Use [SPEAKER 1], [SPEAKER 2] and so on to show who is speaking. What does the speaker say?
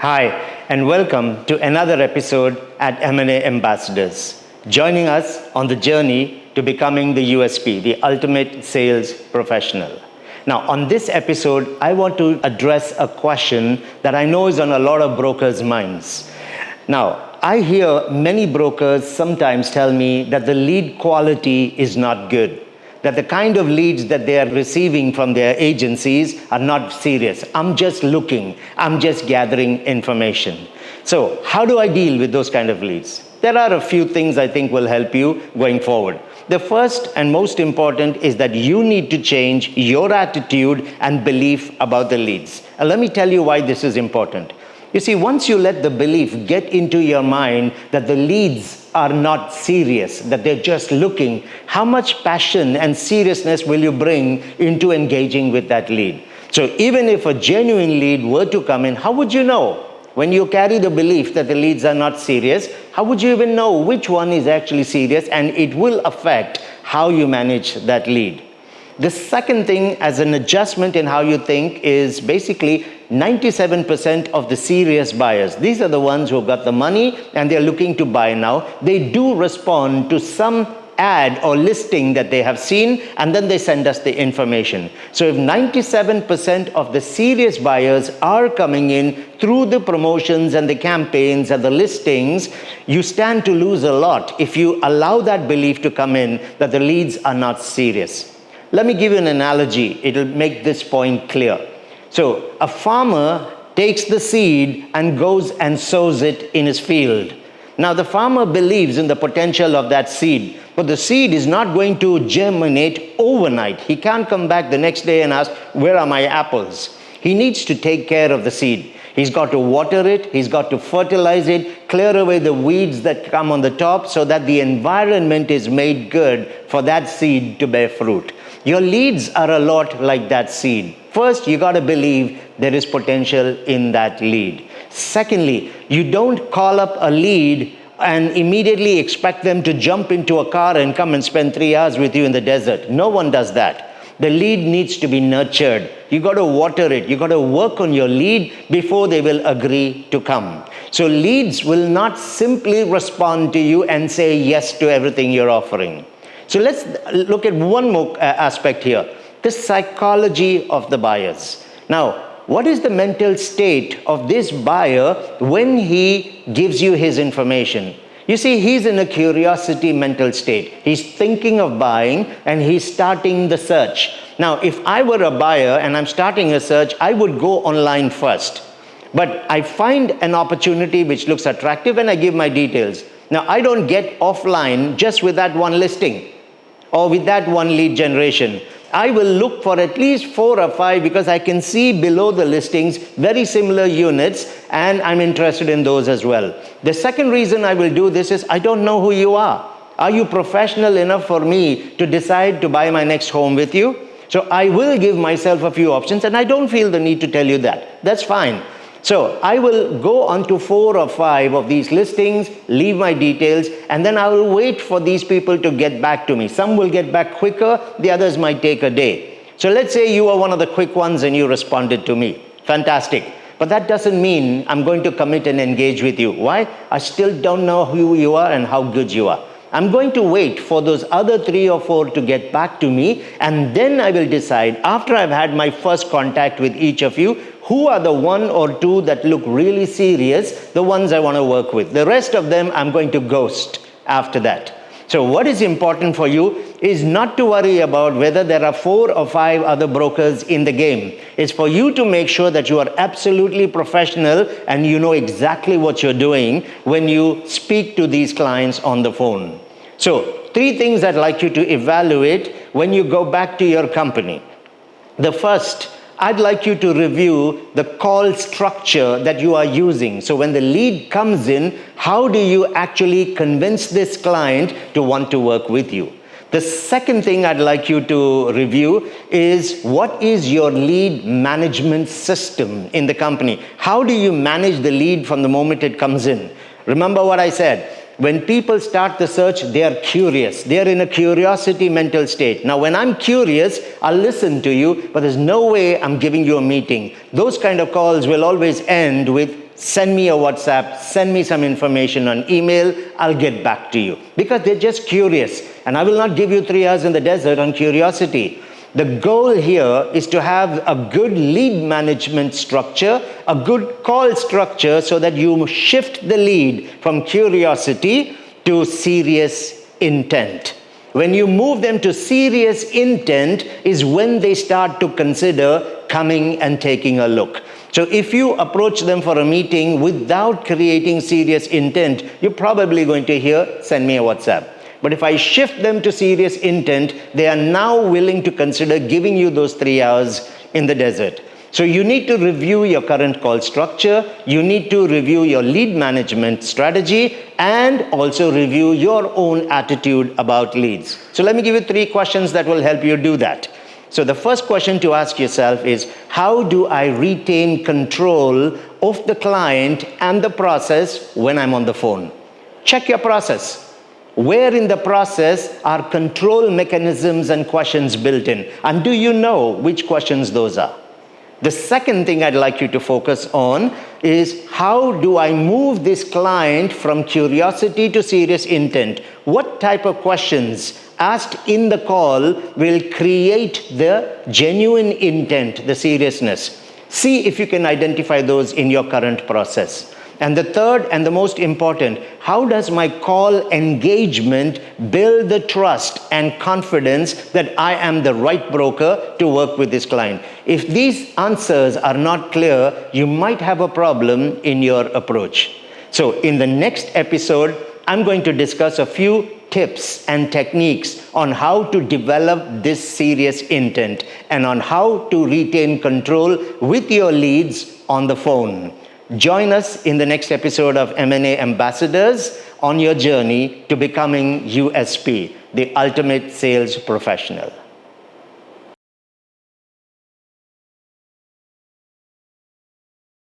[SPEAKER 1] Hi, and welcome to another episode at M&A Ambassadors, joining us on the journey to becoming the USP, the ultimate sales professional. Now, on this episode, I want to address a question that I know is on a lot of brokers' minds. Now, I hear many brokers sometimes tell me that the lead quality is not good, that the kind of leads that they are receiving from their agencies are not serious. I'm just looking, I'm just gathering information. So how do I deal with those kind of leads? There are a few things I think will help you going forward. The first and most important is that you need to change your attitude and belief about the leads. And let me tell you why this is important. You see, once you let the belief get into your mind that the leads are not serious, that they're just looking, how much passion and seriousness will you bring into engaging with that lead? So even if a genuine lead were to come in, how would you know? When you carry the belief that the leads are not serious, how would you even know which one is actually serious? And it will affect how you manage that lead. The second thing, as an adjustment in how you think, is basically 97% of the serious buyers. These are the ones who have got the money and they're looking to buy now. They do respond to some ad or listing that they have seen, and then they send us the information. So if 97% of the serious buyers are coming in through the promotions and the campaigns and the listings, you stand to lose a lot if you allow that belief to come in that the leads are not serious. Let me give you an analogy. It'll make this point clear. So a farmer takes the seed and goes and sows it in his field. Now the farmer believes in the potential of that seed, but the seed is not going to germinate overnight. He can't come back the next day and ask, where are my apples? He needs to take care of the seed. He's got to water it, he's got to fertilize it, clear away the weeds that come on the top so that the environment is made good for that seed to bear fruit. Your leads are a lot like that seed. First, you got to believe there is potential in that lead. Secondly, you don't call up a lead and immediately expect them to jump into a car and come and spend 3 hours with you in the desert. No one does that. The lead needs to be nurtured. You got to water it. You got to work on your lead before they will agree to come. So leads will not simply respond to you and say yes to everything you're offering. So let's look at one more aspect here, the psychology of the buyers. Now, what is the mental state of this buyer when he gives you his information? You see, he's in a curiosity mental state. He's thinking of buying and he's starting the search. Now, if I were a buyer and I'm starting a search, I would go online first. But I find an opportunity which looks attractive and I give my details. Now, I don't get offline just with that one listing or with that one lead generation. I will look for at least 4 or 5 because I can see below the listings very similar units and I'm interested in those as well. The second reason I will do this is I don't know who you are. Are you professional enough for me to decide to buy my next home with you? So I will give myself a few options and I don't feel the need to tell you that. That's fine. So I will go on to 4 or 5 of these listings, leave my details, and then I will wait for these people to get back to me. Some will get back quicker, the others might take a day. So let's say you are one of the quick ones and you responded to me. Fantastic. But that doesn't mean I'm going to commit and engage with you. Why? I still don't know who you are and how good you are. I'm going to wait for those other 3 or 4 to get back to me, and then I will decide, after I've had my first contact with each of you, who are the 1 or 2 that look really serious, the ones I want to work with. The rest of them I'm going to ghost after that. So what is important for you is not to worry about whether there are 4 or 5 other brokers in the game. It's for you to make sure that you are absolutely professional and you know exactly what you're doing when you speak to these clients on the phone. So 3 things I'd like you to evaluate when you go back to your company. The first, I'd like you to review the call structure that you are using. So when the lead comes in, how do you actually convince this client to want to work with you? The second thing I'd like you to review is what is your lead management system in the company? How do you manage the lead from the moment it comes in? Remember what I said. When people start the search, they are curious. They are in a curiosity mental state. Now, when I'm curious, I'll listen to you, but there's no way I'm giving you a meeting. Those kind of calls will always end with send me a WhatsApp, send me some information on email, I'll get back to you. Because they're just curious. And I will not give you 3 hours in the desert on curiosity. The goal here is to have a good lead management structure, a good call structure, so that you shift the lead from curiosity to serious intent. When you move them to serious intent is when they start to consider coming and taking a look. So if you approach them for a meeting without creating serious intent, you're probably going to hear, send me a WhatsApp. But if I shift them to serious intent, they are now willing to consider giving you those 3 hours in the desert. So you need to review your current call structure, you need to review your lead management strategy, and also review your own attitude about leads. So let me give you 3 questions that will help you do that. So the first question to ask yourself is, how do I retain control of the client and the process when I'm on the phone? Check your process. Where in the process are control mechanisms and questions built in? And do you know which questions those are? The second thing I'd like you to focus on is, how do I move this client from curiosity to serious intent? What type of questions asked in the call will create the genuine intent, the seriousness? See if you can identify those in your current process. And the third and the most important, how does my call engagement build the trust and confidence that I am the right broker to work with this client? If these answers are not clear, you might have a problem in your approach. So in the next episode, I'm going to discuss a few tips and techniques on how to develop this serious intent and on how to retain control with your leads on the phone. Join us in the next episode of M&A Ambassadors on your journey to becoming USP, the ultimate sales professional.